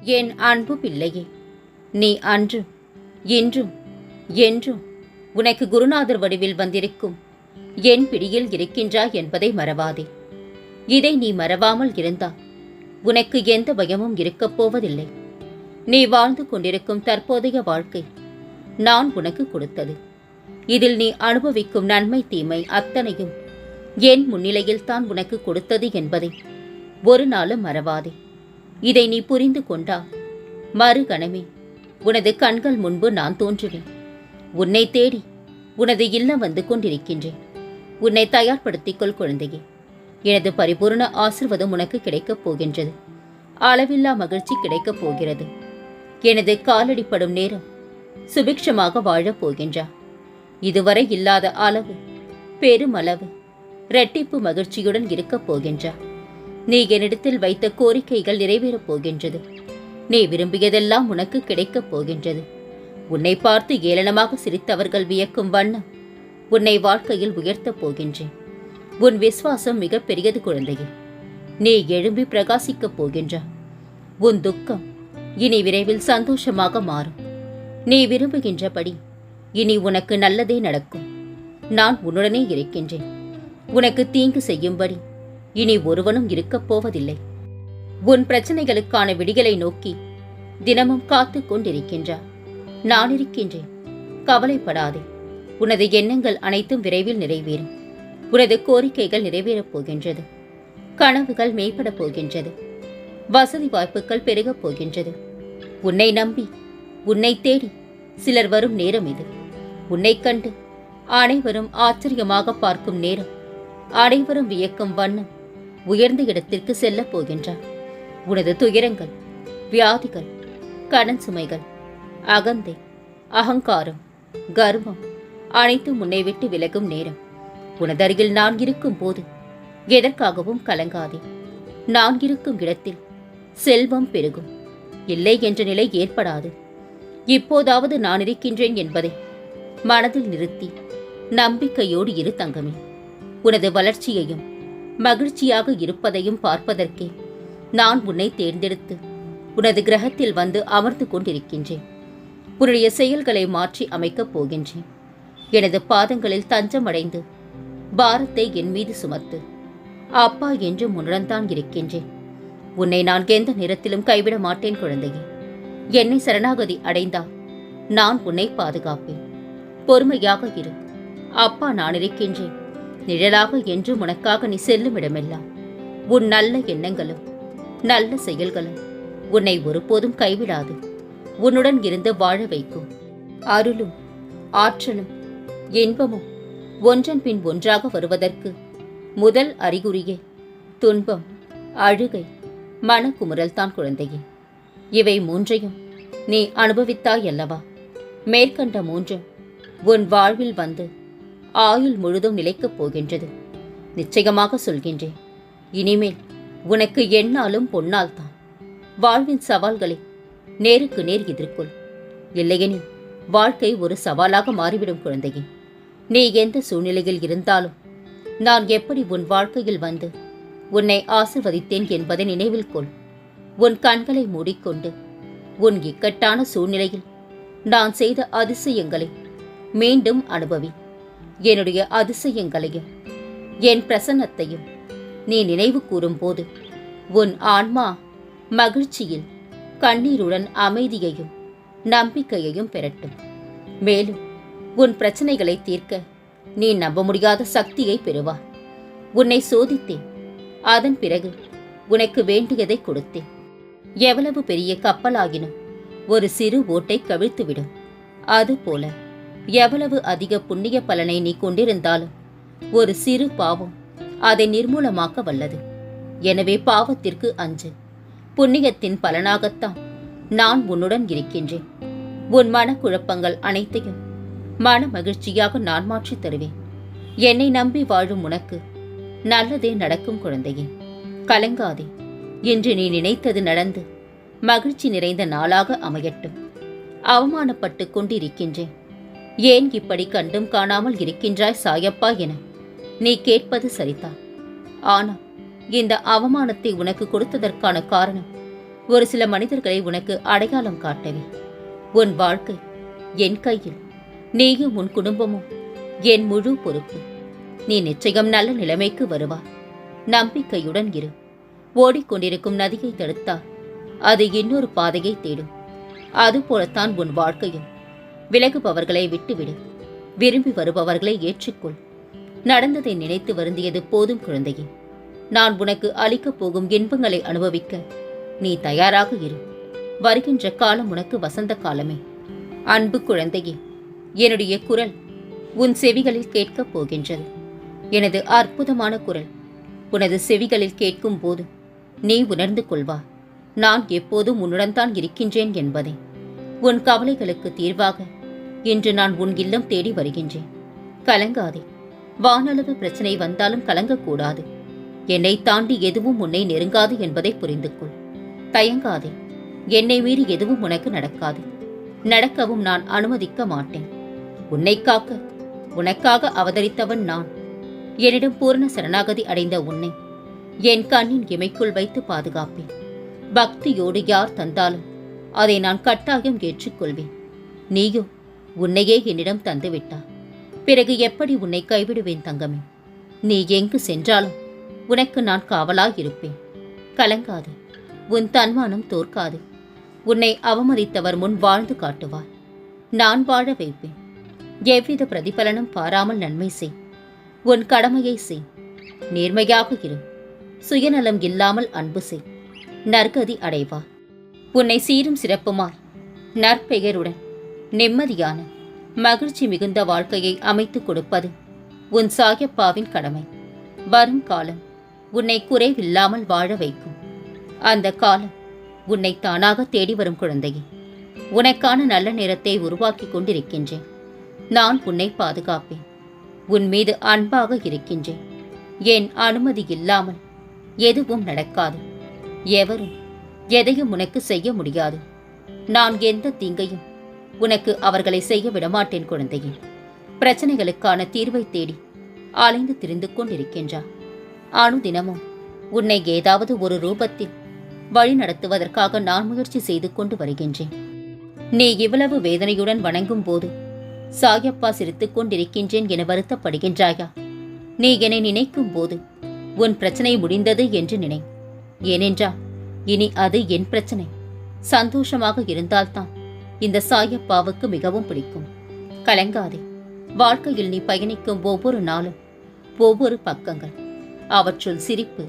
என் அன்பு பிள்ளையே, நீ அன்றும் இன்றும் என்றும் உனக்கு குருநாதர் வடிவில் வந்திருக்கும் என் பிடியில் இருக்கின்றாய் என்பதை மறவாதே. இதை நீ மறவாமல் இருந்தால் உனக்கு எந்த பயமும் இருக்கப் போவதில்லை. நீ வாழ்ந்து கொண்டிருக்கும் தற்போதைய வாழ்க்கை நான் உனக்கு கொடுத்தது. இதில் நீ அனுபவிக்கும் நன்மை தீமை அத்தனையும் என் முன்னிலையில் தான் உனக்கு கொடுத்தது என்பதை ஒரு நாளும் மறவாதே. இதை நீ புரிந்து கொண்டால் மறுகணமே உனது கண்கள் முன்பு நான் தோன்றுவேன். உன்னை தேடி உனது இல்லம் வந்து கொண்டிருக்கின்றேன். உன்னை தயார்படுத்திக் கொள் குழந்தையே. எனது பரிபூர்ண ஆசீர்வாதம் உனக்கு கிடைக்கப் போகின்றது. அளவில்லா மகிழ்ச்சி கிடைக்கப் போகிறது. எனது காலடிப்படும் நேரம் சுபிக்ஷமாக வாழப் போகின்றா. இதுவரை இல்லாத அளவு பெருமளவு இரட்டிப்பு மகிழ்ச்சியுடன் இருக்கப் போகின்றா. நீ என்னிடத்தில் வைத்த கோரிக்கைகள் நிறைவேறப் போகின்றது. நீ விரும்பியதெல்லாம் உனக்கு கிடைக்கப் போகின்றது. உன்னை பார்த்து ஏளனமாக சிரித்தவர்கள் வியக்கும் வண்ணம் உன்னை வாழ்க்கையில் உயர்த்தப் போகின்றேன். உன் விசுவாசம் மிக பெரியது குழந்தையே. நீ எழும்பி பிரகாசிக்கப் போகின்றா. உன் துக்கம் இனி விரைவில் சந்தோஷமாக மாறும். நீ விரும்புகின்றபடி இனி உனக்கு நல்லதே நடக்கும். நான் உன்னுடனே இருக்கின்றேன். உனக்கு தீங்கு செய்யும்படி இனி ஒருவனும் இருக்கப் போவதில்லை. உன் பிரச்சனைகளுக்கான விடிகளை நோக்கி தினமும் காத்து கொண்டிருக்கின்றார். நான் இருக்கின்றேன். கவலைப்படாதே. உனது எண்ணங்கள் அனைத்தும் விரைவில் நிறைவேறும். உனது கோரிக்கைகள் நிறைவேறப் போகின்றது. கனவுகள் மேம்படப் போகின்றது. வசதி வாய்ப்புகள் பெருகப் போகின்றது. உன்னை நம்பி உன்னை தேடி சிலர் வரும் நேரம் இது. உன்னை கண்டு அனைவரும் ஆச்சரியமாக பார்க்கும் நேரம். அனைவரும் வியக்கும் வண்ணம் உயர்ந்த இடத்திற்கு செல்லப் போகின்றார். உனது துயரங்கள், வியாதிகள், கடன் சுமைகள், அகந்தை, அகங்காரம், கர்வம் அனைத்தும் உன்னை விட்டு விலகும் நேரம். உனதருகில் நான் இருக்கும் போது எதற்காகவும் கலங்காதே. நான் இருக்கும் இடத்தில் செல்வம் பெருகும். இல்லை என்ற நிலை ஏற்படாது. இப்போதாவது நான் இருக்கின்றேன் என்பதை மனதில் நிறுத்தி நம்பிக்கையோடு இரு தங்கமே. உனது வளர்ச்சியையும் மகிழ்ச்சியாக இருப்பதையும் பார்ப்பதற்கே நான் உன்னை தேர்ந்தெடுத்து உனது கிரகத்தில் வந்து அமர்ந்து கொண்டிருக்கின்றேன். உன்னுடைய செயல்களை மாற்றி அமைக்கப் போகின்றேன். எனது பாதங்களில் தஞ்சமடைந்து பாரத்தை என் மீது சுமத்து. அப்பா என்று உன்னுடன் தான் இருக்கின்றேன். உன்னை நான் எந்த நேரத்திலும் கைவிட மாட்டேன் குழந்தையே. என்னை சரணாகதி அடைந்தால் நான் உன்னை பாதுகாப்பேன். பொறுமையாக இரு. அப்பா நான் இருக்கின்றேன். நிழலாக என்றும் உனக்காக நீ செல்லும் இடமெல்லாம் உன் நல்ல எண்ணங்களும் நல்ல செயல்களும் உன்னை ஒருபோதும் கைவிடாது. உன்னுடன் இருந்து வாழ வைக்கும். அருளும் ஆற்றலும் இன்பமும் ஒன்றன் பின் ஒன்றாக வருவதற்கு முதல் அறிகுறியே துன்பம், அழுகை, மனக்குமுறல் தான் குழந்தையே. இவை மூன்றையும் நீ அனுபவித்தாய் அல்லவா? மேற்கண்ட மூன்றும் உன் வாழ்வில் வந்து ஆயுள் முழுதும் நிலைக்கப் போகின்றது. நிச்சயமாக சொல்கின்றேன். இனிமேல் உனக்கு எந்நாளும் பொன்னால் தான். வாழ்வின் சவால்களை நேருக்கு நேர் எதிர்கொள். இல்லையெனில் வாழ்க்கை ஒரு சவாலாக மாறிவிடும் குழந்தையே. நீ எந்த சூழ்நிலையில் இருந்தாலும் நான் எப்படி உன் வாழ்க்கையில் வந்து உன்னை ஆசிர்வதித்தேன் என்பதை நினைவில் கொள். உன் கண்களை மூடிக்கொண்டு உன் இக்கட்டான சூழ்நிலையில் நான் செய்த அதிசயங்களை மீண்டும் அனுபவி. என்னுடைய அதிசயங்களையும் என் பிரசன்னத்தையும் நீ நினைவு கூறும்போது உன் ஆன்மா மகிழ்ச்சியில் கண்ணீருடன் அமைதியையும் நம்பிக்கையையும் பெறட்டும். மேலும் உன் பிரச்சனைகளை தீர்க்க நீ நம்ப முடியாத சக்தியை பெறுவாய். உன்னை சோதித்தேன். அதன் பிறகு உனக்கு வேண்டியதை கொடுத்தேன். எவ்வளவு பெரிய கப்பலாகினும் ஒரு சிறு ஓட்டை கவிழ்த்துவிடும். அதுபோல எவ்வளவு அதிக புண்ணிய பலனை நீ கொண்டிருந்தாலும் ஒரு சிறு பாவம் அதை நிர்மூலமாக்க வல்லது. எனவே பாவத்திற்கு அஞ்சு. புண்ணியத்தின் பலனாகத்தான் நான் உன்னுடன் இருக்கின்றேன். உன் மனக்குழப்பங்கள் அனைத்தையும் மன மகிழ்ச்சியாக நான் மாற்றித் தருவேன். என்னை நம்பி வாழும் உனக்கு நல்லதே நடக்கும் குழந்தையே. கலங்காதே. இன்று நீ நினைத்தது நடந்து மகிழ்ச்சி நிறைந்த நாளாக அமையட்டும். அவமானப்பட்டு கொண்டிருக்கின்றேன். ஏன் இப்படி கண்டும் காணாமல் இருக்கின்றாய் சாயப்பா என நீ கேட்பது சரிதான். ஆனால் இந்த அவமானத்தை உனக்கு கொடுத்ததற்கான காரணம் ஒரு சில மனிதர்களை உனக்கு அடையாளம் காட்டவே. உன் வாழ்க்கை என் கையில். நீயும் உன் குடும்பமும் என் முழு பொறுப்பு. நீ நிச்சயம் நல்ல நிலைமைக்கு வருவாய். நம்பிக்கையுடன் இரு. ஓடிக்கொண்டிருக்கும் நதியை தடுத்தால் அது இன்னொரு பாதையை தேடும். அதுபோலத்தான் உன் வாழ்க்கையும். விலகுபவர்களை விட்டுவிடு. விரும்பி வருபவர்களை ஏற்றுக்கொள். நடந்ததை நினைத்து வருந்தியது போதும் குழந்தையே. நான் உனக்கு அளிக்கப் போகும் இன்பங்களை அனுபவிக்க நீ தயாராக இரு. வருகின்ற காலம் உனக்கு வசந்த காலமே. அன்பு குழந்தையே, என்னுடைய குரல் உன் செவிகளில் கேட்கப் போகின்றது. எனது அற்புதமான குரல் உனது செவிகளில் கேட்கும் போது நீ உணர்ந்து கொள்வாய், நான் எப்போதும் உன்னுடன் தான் இருக்கின்றேன் என்பதை. உன் கவலைகளுக்கு தீர்வாக இன்று நான் உன் இல்லம் தேடி வருகின்றேன். கலங்காதே. வானளவு பிரச்சனை வந்தாலும் கலங்கக்கூடாது. என்னை தாண்டி எதுவும் உன்னை நெருங்காது என்பதை புரிந்து கொள். தயங்காதே. என்னை மீறி எதுவும் உனக்கு நடக்காது. நடக்கவும் நான் அனுமதிக்க மாட்டேன். உன்னை காக்க உனக்காக அவதரித்தவன் நான். என்னிடம் பூரண சரணாகதி அடைந்த உன்னை என் கண்ணின் இமைக்குள் வைத்து பாதுகாப்பேன். பக்தியோடு யார் தந்தாலும் அதை நான் கட்டாயம் ஏற்றுக்கொள்வேன். நீயோ உன்னையே என்னிடம் தந்துவிட்டாய். பிறகு எப்படி உன்னை கைவிடுவேன் தங்கமே? நீ எங்கு சென்றாலும் உனக்கு நான் காவலாயிருப்பேன். கலங்காது. உன் தன்மானம் தோற்காது. உன்னை அவமதித்தவர் முன் வாழ்ந்து காட்டுவார். நான் வாழ வைப்பேன். எவ்வித பிரதிபலனும் பாராமல் நன்மை செய். உன் கடமையை செய். நேர்மையாக இரு. சுயநலம் இல்லாமல் அன்பு செய். நற்கதி அடைவா. உன்னை சீரும் சிறப்புமாய் நற்பெயருடன் நிம்மதியான மகிழ்ச்சி மிகுந்த வாழ்க்கையை அமைத்துக் கொடுப்பது உன் சாயப்பாவின் கடமை. வரும் காலம் உன்னை குறைவில்லாமல் வாழ வைக்கும். அந்த காலம் உன்னை தானாக தேடி வரும் குழந்தையே. உனக்கான நல்ல நேரத்தை உருவாக்கி கொண்டிருக்கின்றேன். நான் உன்னை பாதுகாப்பேன். உன் மீது அன்பாக இருக்கின்றேன். என் அனுமதி இல்லாமல் எதுவும் நடக்காது. எவரும் எதையும் உனக்கு செய்ய முடியாது. நான் எந்த தீங்கையும் உனக்கு அவர்களை செய்ய விடமாட்டேன் குழந்தையே. பிரச்சனைகளுக்கான தீர்வை தேடி அலைந்து திரிந்து கொண்டிருக்கின்றார். அனுதினமும் உன்னை ஏதாவது ஒரு ரூபத்தில் வழி நடத்துவதற்காக நான் முயற்சி செய்து கொண்டு வருகின்றேன். நீ இவ்வளவு வேதனையுடன் வணங்கும் போது சாயப்பா சிரித்துக் கொண்டிருக்கின்றேன் என வருத்தப்படுகின்றாயா? நீ என்னை நினைக்கும் போது உன் பிரச்சனை முடிந்தது என்று நினை. ஏனென்றால் இனி அது என் பிரச்சனை. சந்தோஷமாக இருந்தால்தான் இந்த சாயப்பாவுக்கு மிகவும் பிடிக்கும். கலங்காதே. வாழ்க்கையில் நீ பயணிக்கும் ஒவ்வொரு நாளும் ஒவ்வொரு பக்கங்கள். அவற்றுள் சிரிப்பு,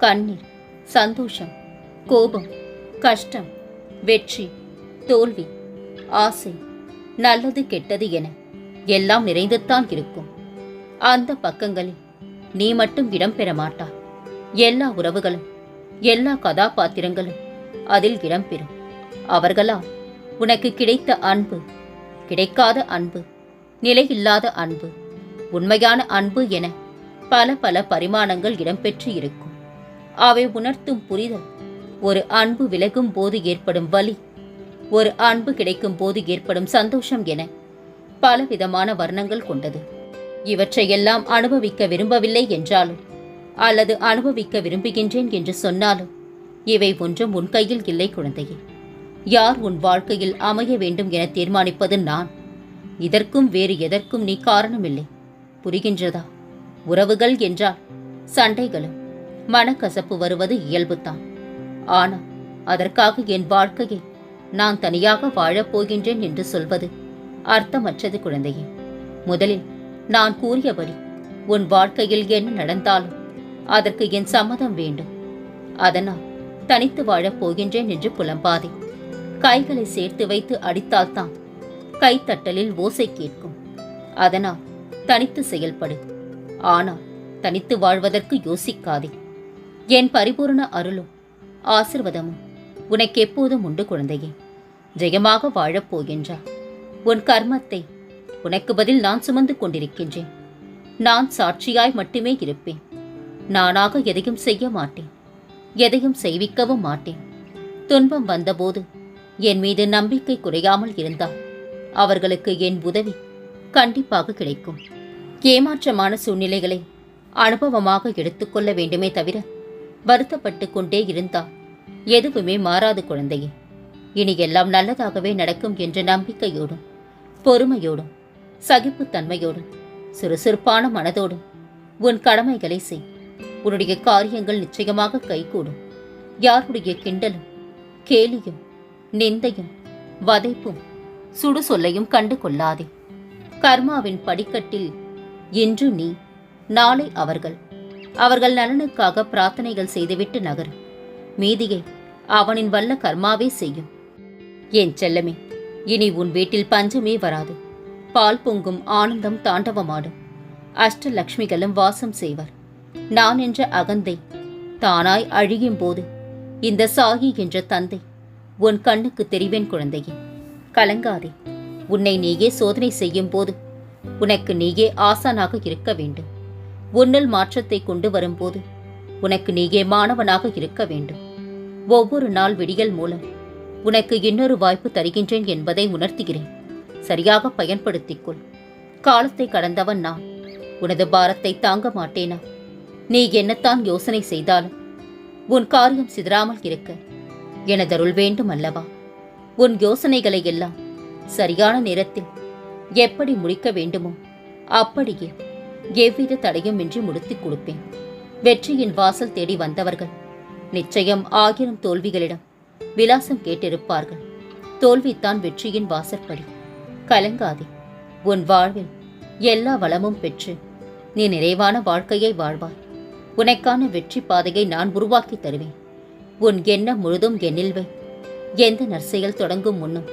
கண்ணீர், சந்தோஷம், கோபம், கஷ்டம், வெற்றி, தோல்வி, ஆசை, நல்லது கெட்டது என எல்லாம் நிறைந்துத்தான் இருக்கும். அந்த பக்கங்களில் நீ மட்டும் இடம்பெற மாட்டாய். எல்லா உறவுகளும் எல்லா கதாபாத்திரங்களும் அதில் இடம்பெறும். அவர்களால் உனக்கு கிடைத்த அன்பு, கிடைக்காத அன்பு, நிலையில்லாத அன்பு, உண்மையான அன்பு என பல பல பரிமாணங்கள் இடம்பெற்று இருக்கும். அவை உணர்த்தும் புரிதல் ஒரு அன்பு விலகும் போது ஏற்படும் வலி, ஒரு அன்பு கிடைக்கும் போது ஏற்படும் சந்தோஷம் என பலவிதமான வர்ணங்கள் கொண்டது. இவற்றையெல்லாம் அனுபவிக்க விரும்பவில்லை என்றாலும் அல்லது அனுபவிக்க விரும்புகின்றேன் என்று சொன்னாலும் இவை ஒன்றும் உன் கையில் இல்லை குழந்தையே. யார் உன் வாழ்க்கையில் அமைய வேண்டும் என தீர்மானிப்பது நான். இதற்கும் வேறு எதற்கும் நீ காரணமில்லை. புரிகின்றதா? உறவுகள் என்றால் சண்டைகளும் மனக்கசப்பு வருவது இயல்புதான். ஆனால் அதற்காக என் வாழ்க்கையை நான் தனியாக வாழப் போகின்றேன் என்று சொல்வது அர்த்தமற்றது குழந்தையே. முதலில் நான் கூறியபடி உன் வாழ்க்கையில் என்ன நடந்தாலும் அதற்கு என் சம்மதம் வேண்டும். அதனால் தனித்து வாழப் போகின்றேன் என்று புலம்பாதே. கைகளை சேர்த்து வைத்து அடித்தால்தான் கைத்தட்டலில் ஓசை கேட்கும். அதனால் தனித்து செயல்படு. ஆனால் தனித்து வாழ்வதற்கு யோசிக்காதே. என் பரிபூர்ண அருளும் ஆசிர்வாதமும் உனக்கு எப்போதும் உண்டு குழந்தையே. ஜெயமாக வாழப் போகின்றாய். உன் கர்மத்தை உனக்கு பதில் நான் சுமந்து கொண்டிருக்கின்றேன். நான் சாட்சியாய் மட்டுமே இருப்பேன். நானாக எதையும் செய்ய மாட்டேன். எதையும் செய்விக்கவும் மாட்டேன். துன்பம் வந்தபோது என் மீது நம்பிக்கை குறையாமல் இருந்தால் அவர்களுக்கு என் உதவி கண்டிப்பாக கிடைக்கும். ஏமாற்றமான சூழ்நிலைகளை அனுபவமாக எடுத்துக்கொள்ள வேண்டுமே தவிர வருத்தப்பட்டு கொண்டே இருந்தால் எதுவுமே மாறாது குழந்தையே. இனி எல்லாம் நல்லதாகவே நடக்கும் என்ற நம்பிக்கையோடும் பொறுமையோடும் சகிப்புத்தன்மையோடும் சுறுசுறுப்பான மனதோடும் உன் கடமைகளை செய். உன்னுடைய காரியங்கள் நிச்சயமாக கைகூடும். யாருடைய கிண்டலும் கேலியும் நிந்தையும் வதைப்பும் சுடு சொல்லையும் கண்டு கொள்ளாதே. கர்மாவின் படிக்கட்டில் இன்று நீ, நாளை அவர்கள். அவர்கள் நலனுக்காக பிரார்த்தனைகள் செய்துவிட்டு நகரும். மீதியை அவனின் வல்ல கர்மாவே செய்யும். என் செல்லமே, இனி உன் வீட்டில் பஞ்சமே வராது. பால் பொங்கும் ஆனந்தம் தாண்டவமாடும். அஷ்டலக்ஷ்மிகளும் வாசம் செய்வர். நான் என்ற அகந்தை தானாய் அழியும் போது இந்த சாகி என்ற தந்தை உன் கண்ணுக்கு தெரிவேன் குழந்தையே. கலங்காதே. உன்னை நீயே சோதனை செய்யும் போது உனக்கு நீயே ஆசானாக இருக்க வேண்டும். உன்னுள் மாற்றத்தை கொண்டு வரும்போது உனக்கு நீயே மாணவனாக இருக்க வேண்டும். ஒவ்வொரு நாள் விடியல் மூலம் உனக்கு இன்னொரு வாய்ப்பு தருகின்றேன் என்பதை உணர்த்துகிறேன். சரியாக பயன்படுத்திக்கொள். காலத்தை கடந்தவன் நான். உனது பாரத்தை தாங்க மாட்டேனா? நீ என்னத்தான் யோசனை செய்தாலும் உன் காரியம் சிதறாமல் இருக்க எனதருள் வேண்டும் அல்லவா? உன் யோசனைகளை எல்லாம் சரியான நேரத்தில் எப்படி முடிக்க வேண்டுமோ அப்படியே எவ்வித தடையுமின்றி முடித்துக் கொடுப்பேன். வெற்றியின் வாசல் தேடி வந்தவர்கள் நிச்சயம் 1000 தோல்விகளிடம் விலாசம் கேட்டிருப்பார்கள். தோல்வித்தான் வெற்றியின் வாசற்படி. கலங்காதே. உன் வாழ்வில் எல்லா வளமும் பெற்று நீ நிறைவான வாழ்க்கையை வாழ்வாய். உனக்கான வெற்றி பாதையை நான் உருவாக்கி தருவேன். உன் எண்ணம் முழுதும் என்னில் வை. எந்த நற்செயல் தொடங்கும் முன்னும்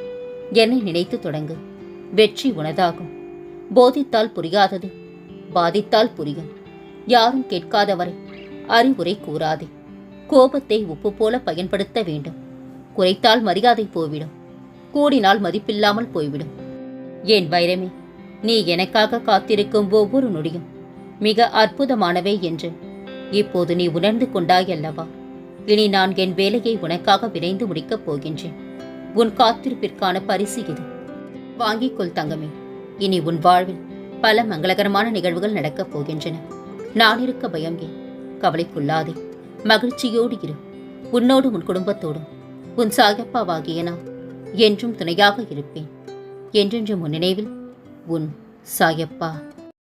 என்னை நினைத்து தொடங்கு. வெற்றி உனதாகும். போதித்தால் புரியாதது பாதித்தால் புரியும். யாரும் கேட்காதவரை அறிவுரை கூறாதே. கோபத்தை உப்பு போல பயன்படுத்த வேண்டும். குறைத்தால் மரியாதை போய்விடும். கூடினால் மதிப்பில்லாமல் போய்விடும். என் வைரமே, நீ எனக்காக காத்திருக்கும் ஒவ்வொரு நொடியும் மிக அற்புதமானவை என்று இப்போது நீ உணர்ந்து கொண்டாயல்லவா? இனி நான் என் வேலையை உனக்காக விரைந்து முடிக்கப் போகின்றேன். உன் காத்திருப்பிற்கான பரிசு இது. வாங்கிக் கொள் தங்கமே. இனி உன் வாழ்வில் பல மங்களகரமான நிகழ்வுகள் நடக்கப் போகின்றன. நான் இருக்க பயம் ஏன்? கவலைக்குள்ளாதே. மகிழ்ச்சியோடு இரு. உன்னோடு உன் குடும்பத்தோடும் உன் சாயப்பாவாகிய நான் என்றும் துணையாக இருப்பேன். என்றென்றும் உன் நினைவில் உன் சாயப்பா.